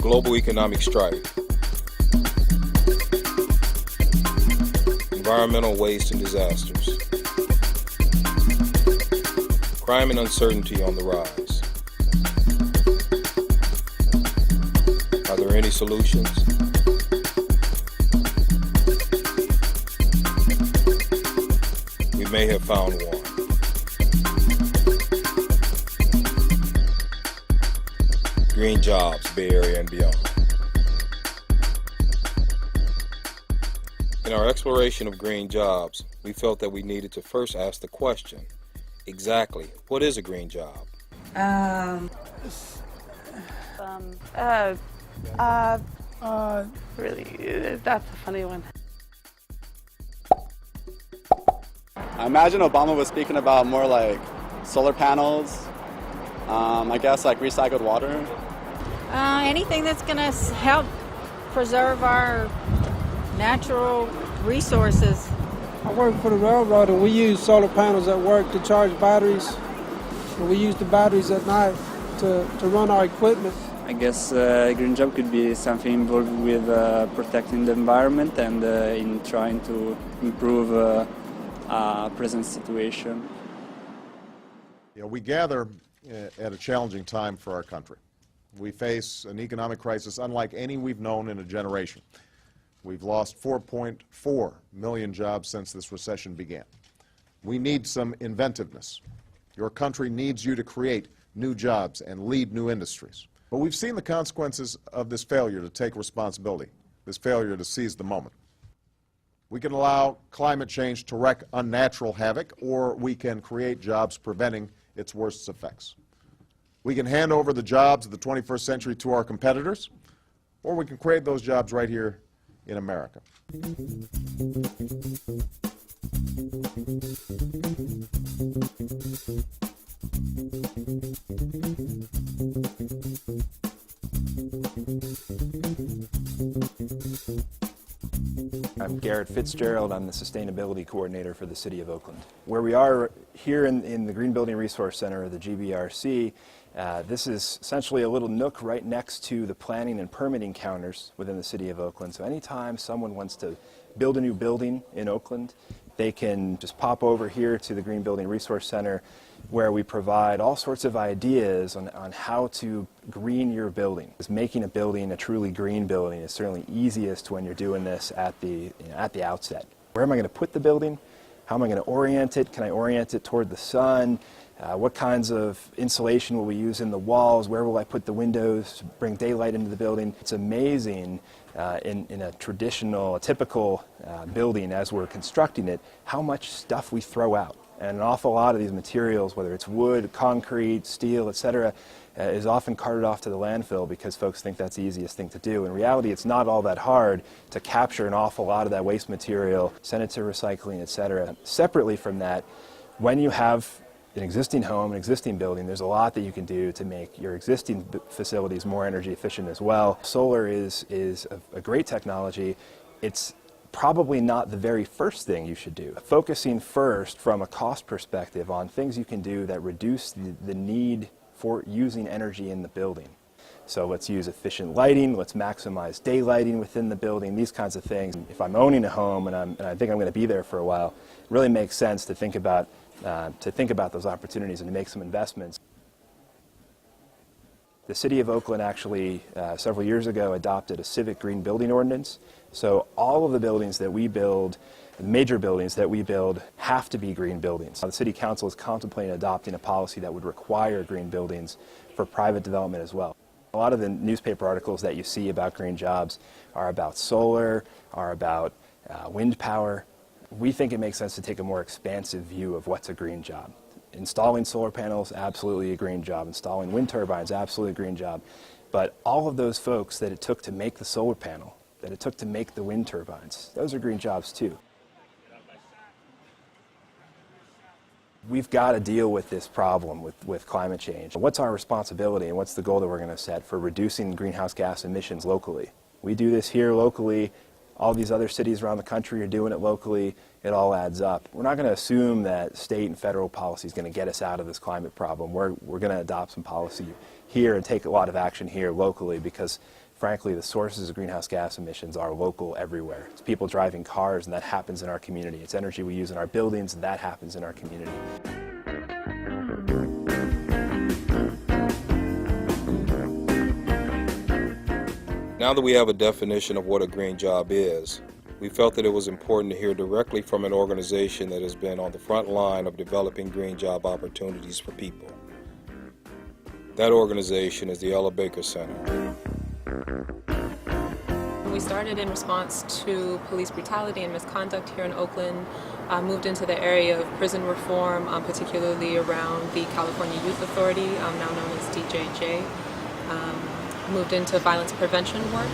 global economic strife, environmental waste and disasters, crime and uncertainty on the rise. Are there any solutions? We may have found one. Green jobs, Bay Area and beyond. In our exploration of green jobs, we felt that we needed to first ask the question, exactly, what is a green job? Really, that's a funny one. I imagine Obama was speaking about more like solar panels, I guess like recycled water. Anything that's going to help preserve our natural resources. I work for the railroad and we use solar panels at work to charge batteries. And we use the batteries at night to run our equipment. I guess a green job could be something involved with protecting the environment and in trying to improve present situation. You know, we gather at a challenging time for our country. We face an economic crisis unlike any we've known in a generation. We've lost 4.4 million jobs since this recession began. We need some inventiveness. Your country needs you to create new jobs and lead new industries. But we've seen the consequences of this failure to take responsibility, this failure to seize the moment. We can allow climate change to wreak unnatural havoc, or we can create jobs preventing its worst effects. We can hand over the jobs of the 21st century to our competitors, or we can create those jobs right here in America. I'm Garrett Fitzgerald. I'm the Sustainability Coordinator for the City of Oakland. Where we are here in the Green Building Resource Center, or the GBRC, this is essentially a little nook right next to the planning and permitting counters within the City of Oakland. So anytime someone wants to build a new building in Oakland, they can just pop over here to the Green Building Resource Center, where we provide all sorts of ideas on how to green your building. Making a building a truly green building is certainly easiest when you're doing this at the outset. Where am I going to put the building? How am I going to orient it? Can I orient it toward the sun? What kinds of insulation will we use in the walls? Where will I put the windows to bring daylight into the building? It's amazing in a typical building as we're constructing it, how much stuff we throw out. And an awful lot of these materials, whether it's wood, concrete, steel, etc., is often carted off to the landfill because folks think that's the easiest thing to do. In reality, it's not all that hard to capture an awful lot of that waste material, send it to recycling, etc. Separately from that, when you have an existing home, an existing building, there's a lot that you can do to make your existing facilities more energy efficient as well. Solar is a great technology. It's probably not the very first thing you should do. Focusing first from a cost perspective on things you can do that reduce the need for using energy in the building. So let's use efficient lighting, let's maximize daylighting within the building, these kinds of things. If I'm owning a home and I think I'm going to be there for a while, it really makes sense to think about those opportunities and to make some investments. The City of Oakland actually, several years ago, adopted a civic green building ordinance. So all of the buildings that we build, the major buildings that we build, have to be green buildings. The City Council is contemplating adopting a policy that would require green buildings for private development as well. A lot of the newspaper articles that you see about green jobs are about solar, are about wind power. We think it makes sense to take a more expansive view of what's a green job. Installing solar panels, absolutely a green job. Installing wind turbines, absolutely a green job. But all of those folks that it took to make the solar panel, that it took to make the wind turbines, those are green jobs too. We've got to deal with this problem with climate change. What's our responsibility and what's the goal that we're going to set for reducing greenhouse gas emissions locally? We do this here locally. All these other cities around the country are doing it locally. It all adds up. We're not going to assume that state and federal policy is going to get us out of this climate problem. We're going to adopt some policy here and take a lot of action here locally because frankly, the sources of greenhouse gas emissions are local everywhere. It's people driving cars, and that happens in our community. It's energy we use in our buildings, and that happens in our community. Now that we have a definition of what a green job is, we felt that it was important to hear directly from an organization that has been on the front line of developing green job opportunities for people. That organization is the Ella Baker Center. We started in response to police brutality and misconduct here in Oakland, moved into the area of prison reform, particularly around the California Youth Authority, now known as DJJ. Moved into violence prevention work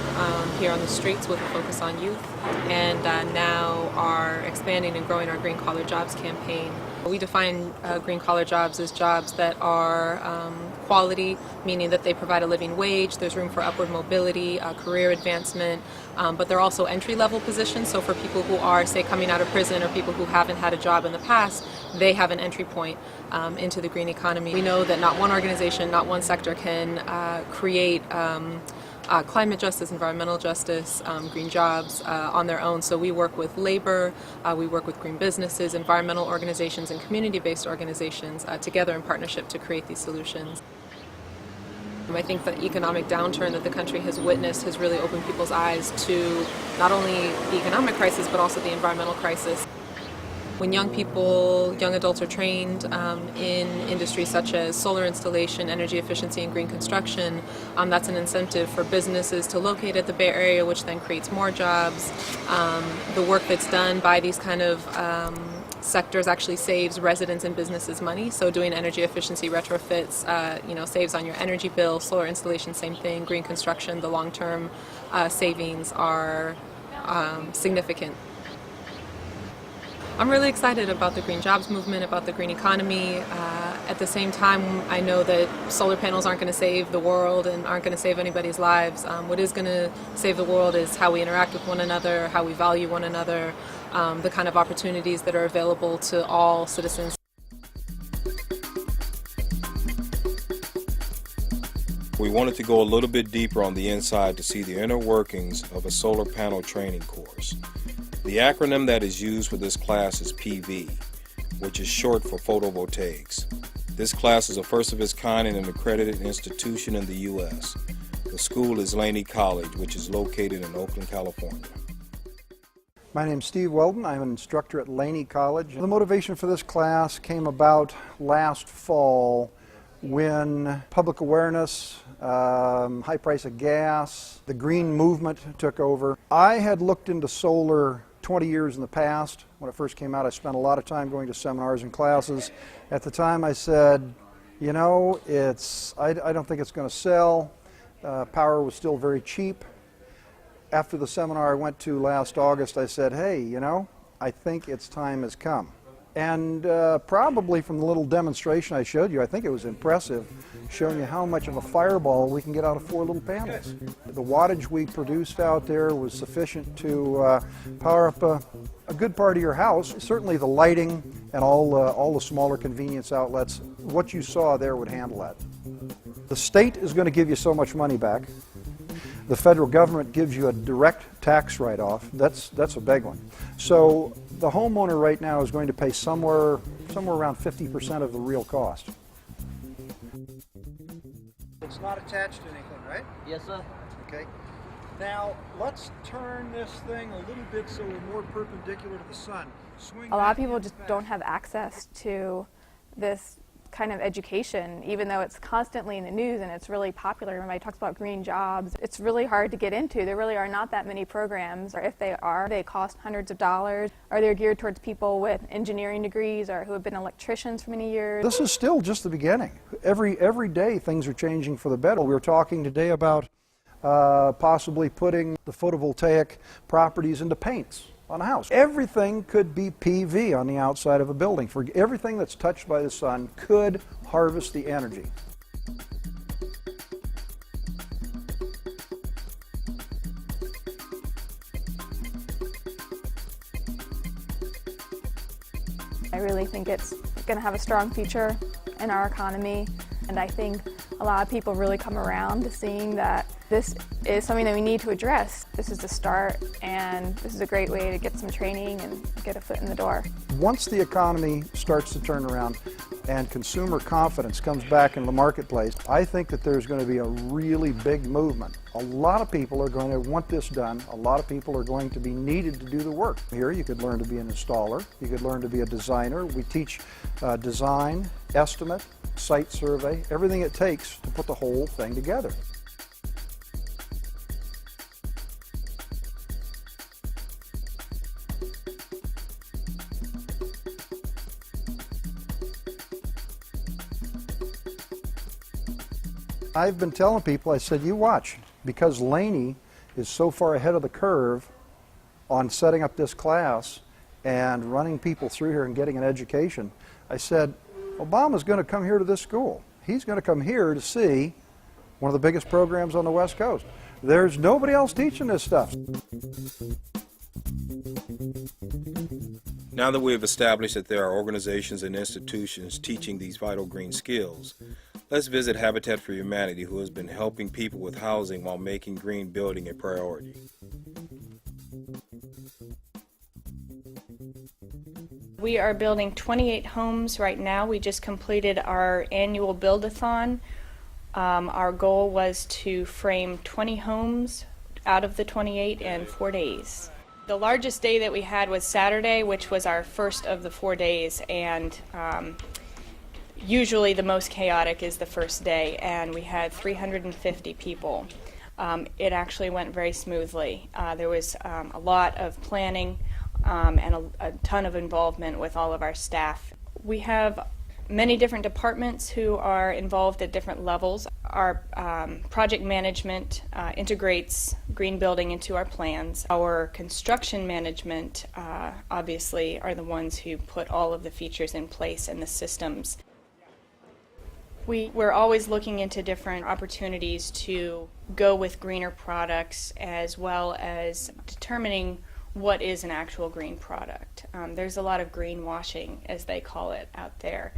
here on the streets with a focus on youth, and now are expanding and growing our Green Collar Jobs campaign. We define green collar jobs as jobs that are quality, meaning that they provide a living wage, there's room for upward mobility, career advancement, but they're also entry-level positions, so for people who are, say, coming out of prison or people who haven't had a job in the past, they have an entry point into the green economy. We know that not one organization, not one sector can create climate justice, environmental justice, green jobs on their own. So we work with labor, we work with green businesses, environmental organizations, and community-based organizations together in partnership to create these solutions. I think the economic downturn that the country has witnessed has really opened people's eyes to not only the economic crisis but also the environmental crisis. When young adults are trained in industries such as solar installation, energy efficiency, and green construction, that's an incentive for businesses to locate at the Bay Area, which then creates more jobs. The work that's done by these kind of sectors actually saves residents and businesses money. So doing energy efficiency retrofits, saves on your energy bill. Solar installation, same thing. Green construction, the long-term savings are significant. I'm really excited about the green jobs movement, about the green economy. At the same time, I know that solar panels aren't going to save the world and aren't going to save anybody's lives. What is going to save the world is how we interact with one another, how we value one another, the kind of opportunities that are available to all citizens. We wanted to go a little bit deeper on the inside to see the inner workings of a solar panel training course. The acronym that is used for this class is PV, which is short for photovoltaics. This class is a first of its kind in an accredited institution in the U.S. The school is Laney College, which is located in Oakland, California. My name's Steve Weldon. I'm an instructor at Laney College. The motivation for this class came about last fall when public awareness, high price of gas, the green movement took over. I had looked into solar 20 years in the past. When it first came out, I spent a lot of time going to seminars and classes. At the time I said, I don't think it's going to sell. Power was still very cheap. After the seminar I went to last August, I said, hey, I think its time has come. And probably from the little demonstration I showed you, I think it was impressive, showing you how much of a fireball we can get out of 4 little panels. The wattage we produced out there was sufficient to power up a good part of your house. Certainly the lighting and all the smaller convenience outlets, what you saw there would handle that. The state is going to give you so much money back. The federal government gives you a direct tax write-off. That's a big one. So the homeowner right now is going to pay somewhere around 50% of the real cost. It's not attached to anything, right? Yes, sir. Okay. Now let's turn this thing a little bit so we're more perpendicular to the sun. A lot of people just don't have access to this kind of education, even though it's constantly in the news and it's really popular. Everybody talks about green jobs. It's really hard to get into. There really are not that many programs, or if they are, they cost hundreds of dollars, or they're geared towards people with engineering degrees or who have been electricians for many years. This is still just the beginning. Every day things are changing for the better. We were talking today about possibly putting the photovoltaic properties into paints on a house. Everything could be PV on the outside of a building. For everything that's touched by the sun could harvest the energy. I really think it's going to have a strong future in our economy, and I think a lot of people really come around to seeing that This is something that we need to address. This is the start, and this is a great way to get some training and get a foot in the door. Once the economy starts to turn around and consumer confidence comes back in the marketplace, I think that there's going to be a really big movement. A lot of people are going to want this done. A lot of people are going to be needed to do the work. Here you could learn to be an installer. You could learn to be a designer. We teach design, estimate, site survey, everything it takes to put the whole thing together. I've been telling people, I said, you watch, because Laney is so far ahead of the curve on setting up this class and running people through here and getting an education. I said, Obama's going to come here to this school. He's going to come here to see one of the biggest programs on the West Coast. There's nobody else teaching this stuff. Now that we have established that there are organizations and institutions teaching these vital green skills, let's visit Habitat for Humanity, who has been helping people with housing while making green building a priority. We are building 28 homes right now. We just completed our annual build-a-thon. Our goal was to frame 20 homes out of the 28 in 4 days. The largest day that we had was Saturday, which was our first of the 4 days, and usually the most chaotic is the first day, and we had 350 people. It actually went very smoothly. There was a lot of planning and a ton of involvement with all of our staff. We have many different departments who are involved at different levels. Our project management integrates green building into our plans. Our construction management obviously are the ones who put all of the features in place and the systems. We're always looking into different opportunities to go with greener products, as well as determining what is an actual green product. There's a lot of greenwashing, as they call it, out there.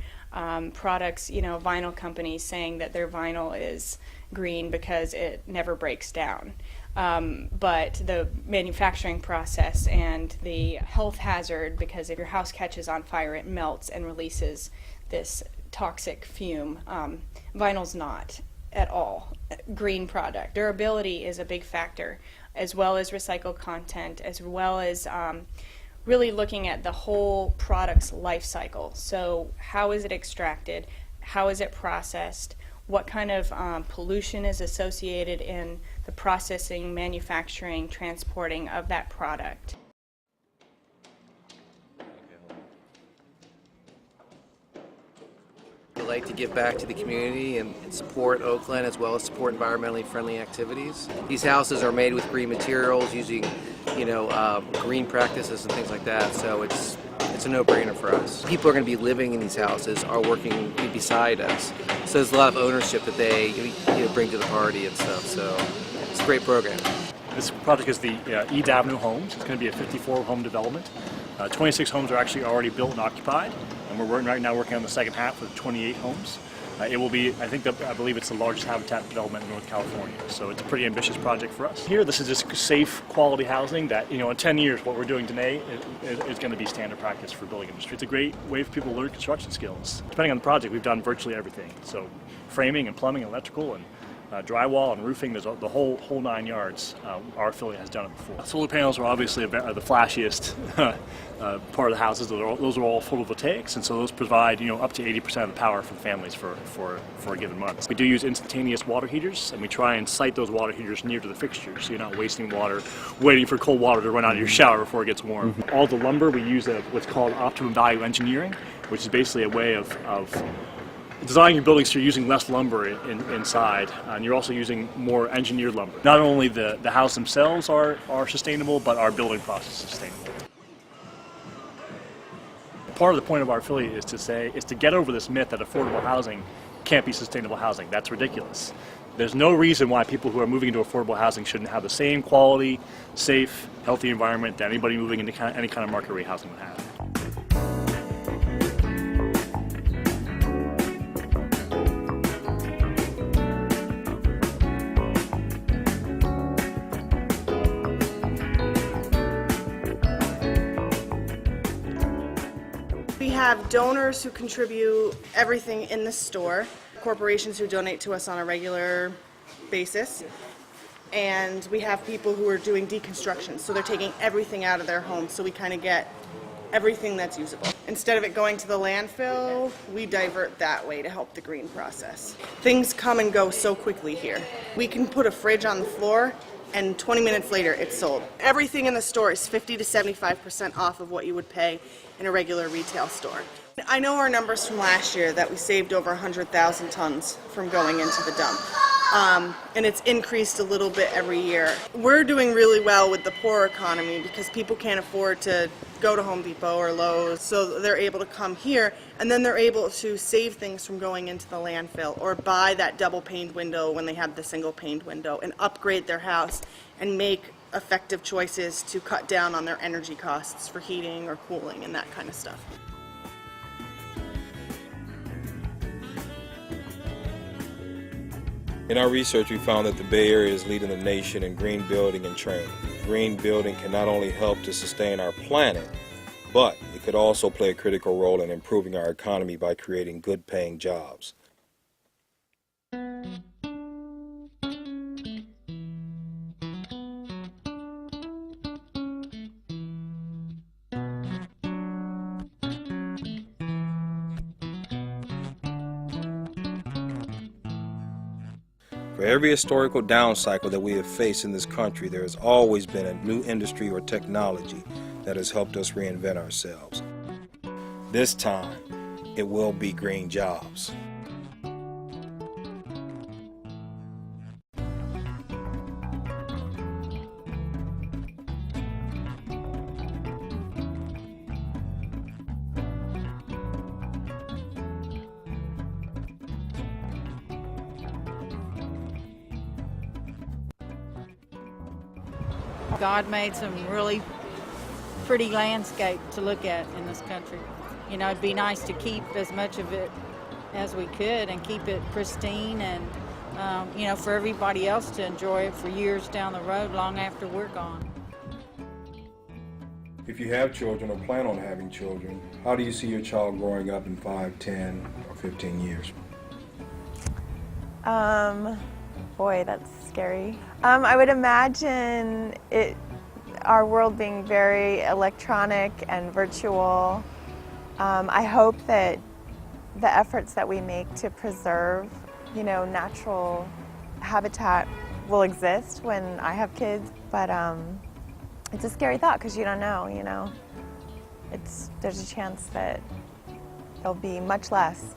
Products, vinyl companies saying that their vinyl is green because it never breaks down. But the manufacturing process and the health hazard, because if your house catches on fire, it melts and releases this toxic fume. Vinyl's not at all a green product. Durability is a big factor, as well as recycled content, as well as really looking at the whole product's life cycle. So how is it extracted? How is it processed? What kind of pollution is associated in the processing, manufacturing, transporting of that product? We like to give back to the community and support Oakland, as well as support environmentally friendly activities. These houses are made with green materials, using green practices and things like that, so it's a no-brainer for us. People are going to be living in these houses, are working beside us, so there's a lot of ownership that they bring to the party and stuff, so it's a great program. This project is the Eads Avenue Homes. It's going to be a 54-home development. 26 homes are actually already built and occupied, and we're right now working on the second half with 28 homes. It will be, I believe it's the largest habitat development in North California, so it's a pretty ambitious project for us. Here, this is just safe, quality housing that, in 10 years, what we're doing today is going to be standard practice for building industry. It's a great way for people to learn construction skills. Depending on the project, we've done virtually everything. So framing and plumbing, electrical, and drywall and roofing, there's the whole 9 yards. Our affiliate has done it before. Solar panels are obviously the flashiest part of the houses. Those are all photovoltaics, and so those provide up to 80% of the power for the families for a given month. We do use instantaneous water heaters, and we try and site those water heaters near to the fixtures, so you're not wasting water waiting for cold water to run out of your shower before it gets warm. All the lumber, we use what's called optimum value engineering, which is basically a way of designing your buildings so you're using less lumber inside, and you're also using more engineered lumber. Not only the house themselves are sustainable, but our building process is sustainable. Part of the point of our affiliate is to get over this myth that affordable housing can't be sustainable housing. That's ridiculous. There's no reason why people who are moving into affordable housing shouldn't have the same quality, safe, healthy environment that anybody moving into any kind of market rate housing would have. have donors who contribute everything in the store, corporations who donate to us on a regular basis, and we have people who are doing deconstruction, so they're taking everything out of their home, so we kind of get everything that's usable. Instead of it going to the landfill, we divert that way to help the green process. Things come and go so quickly here. We can put a fridge on the floor and 20 minutes later it's sold. Everything in the store is 50 to 75% off of what you would pay in a regular retail store. I know our numbers from last year that we saved over 100,000 tons from going into the dump. And it's increased a little bit every year. We're doing really well with the poor economy because people can't afford to go to Home Depot or Lowe's, so they're able to come here, and then they're able to save things from going into the landfill or buy that double paned window when they have the single paned window and upgrade their house and make effective choices to cut down on their energy costs for heating or cooling and that kind of stuff. In our research, we found that the Bay Area is leading the nation in green building and training. Green building can not only help to sustain our planet, but it could also play a critical role in improving our economy by creating good-paying jobs. For every historical down cycle that we have faced in this country, there has always been a new industry or technology that has helped us reinvent ourselves. This time, it will be green jobs. God made some really pretty landscape to look at in this country. You know, it'd be nice to keep as much of it as we could and keep it pristine and, you know, for everybody else to enjoy it for years down the road, long after we're gone. If you have children or plan on having children, how do you see your child growing up in 5, 10, or 15 years? Boy, that's scary. I would imagine our world being very electronic and virtual. I hope that the efforts that we make to preserve, you know, natural habitat will exist when I have kids, but it's a scary thought because you don't know, you know. There's a chance that there'll be much less.